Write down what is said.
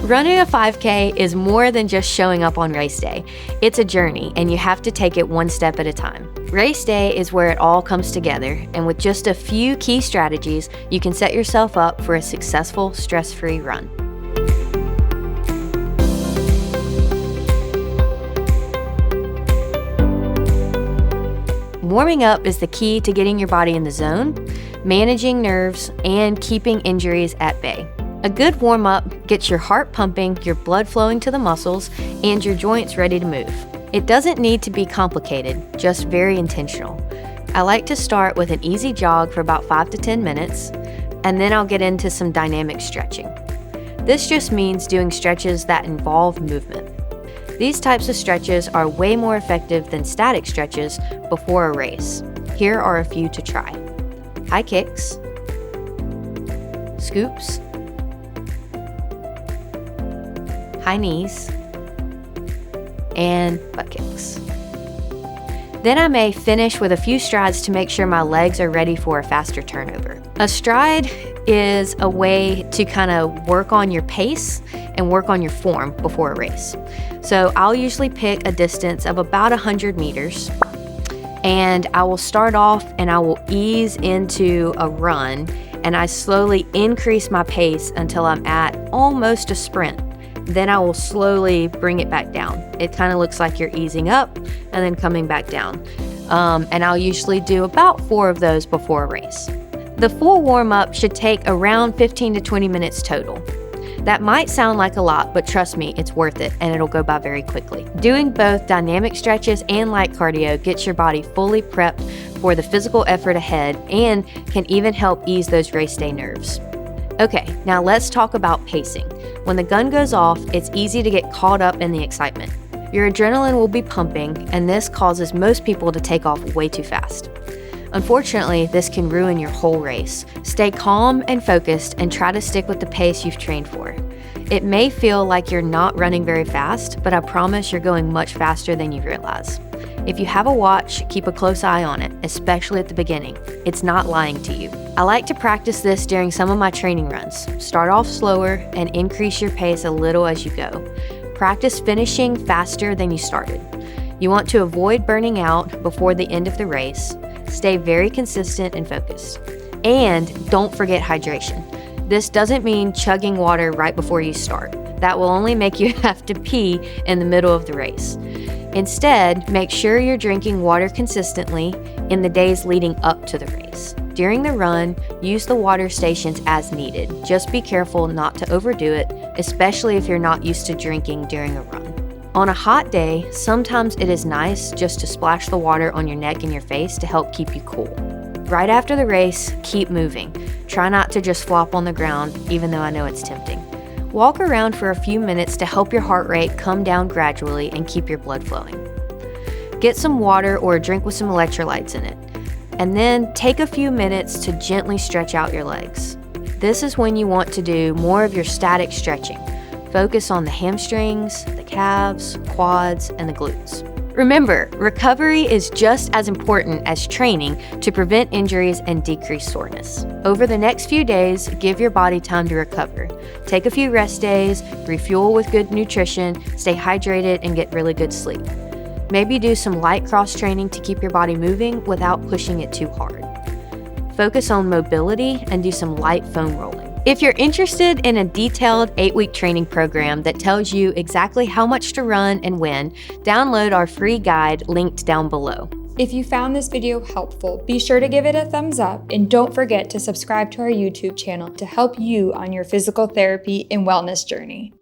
Running a 5K is more than just showing up on race day. It's a journey, and you have to take it one step at a time. Race day is where it all comes together, and with just a few key strategies, you can set yourself up for a successful, stress-free run. Warming up is the key to getting your body in the zone, managing nerves, and keeping injuries at bay. A good warm-up gets your heart pumping, your blood flowing to the muscles, and your joints ready to move. It doesn't need to be complicated, just very intentional. I like to start with an easy jog for about 5 to 10 minutes, and then I'll get into some dynamic stretching. This just means doing stretches that involve movement. These types of stretches are way more effective than static stretches before a race. Here are a few to try. High kicks, scoops, high knees, and butt kicks. Then I may finish with a few strides to make sure my legs are ready for a faster turnover. A stride is a way to kind of work on your pace and work on your form before a race. So I'll usually pick a distance of about 100 meters, and I will start off and I will ease into a run, and I slowly increase my pace until I'm at almost a sprint. Then I will slowly bring it back down. It kind of looks like you're easing up and then coming back down. And I'll usually do about 4 of those before a race. The full warm-up should take around 15 to 20 minutes total. That might sound like a lot, but trust me, it's worth it, and it'll go by very quickly. Doing both dynamic stretches and light cardio gets your body fully prepped for the physical effort ahead and can even help ease those race day nerves. Okay, now let's talk about pacing. When the gun goes off, it's easy to get caught up in the excitement. Your adrenaline will be pumping, and this causes most people to take off way too fast. Unfortunately, this can ruin your whole race. Stay calm and focused and try to stick with the pace you've trained for. It may feel like you're not running very fast, but I promise you're going much faster than you realize. If you have a watch, keep a close eye on it, especially at the beginning. It's not lying to you. I like to practice this during some of my training runs. Start off slower and increase your pace a little as you go. Practice finishing faster than you started. You want to avoid burning out before the end of the race. Stay very consistent and focused. And don't forget hydration. This doesn't mean chugging water right before you start. That will only make you have to pee in the middle of the race. Instead, make sure you're drinking water consistently in the days leading up to the race. During the run, use the water stations as needed. Just be careful not to overdo it, especially if you're not used to drinking during a run. On a hot day, sometimes it is nice just to splash the water on your neck and your face to help keep you cool. Right after the race, keep moving. Try not to just flop on the ground, even though I know it's tempting. Walk around for a few minutes to help your heart rate come down gradually and keep your blood flowing. Get some water or a drink with some electrolytes in it. And then take a few minutes to gently stretch out your legs. This is when you want to do more of your static stretching. Focus on the hamstrings, the calves, quads, and the glutes. Remember, recovery is just as important as training to prevent injuries and decrease soreness. Over the next few days, give your body time to recover. Take a few rest days, refuel with good nutrition, stay hydrated, and get really good sleep. Maybe do some light cross training to keep your body moving without pushing it too hard. Focus on mobility and do some light foam rolling. If you're interested in a detailed 8-week training program that tells you exactly how much to run and when, download our free guide linked down below. If you found this video helpful, be sure to give it a thumbs up and don't forget to subscribe to our YouTube channel to help you on your physical therapy and wellness journey.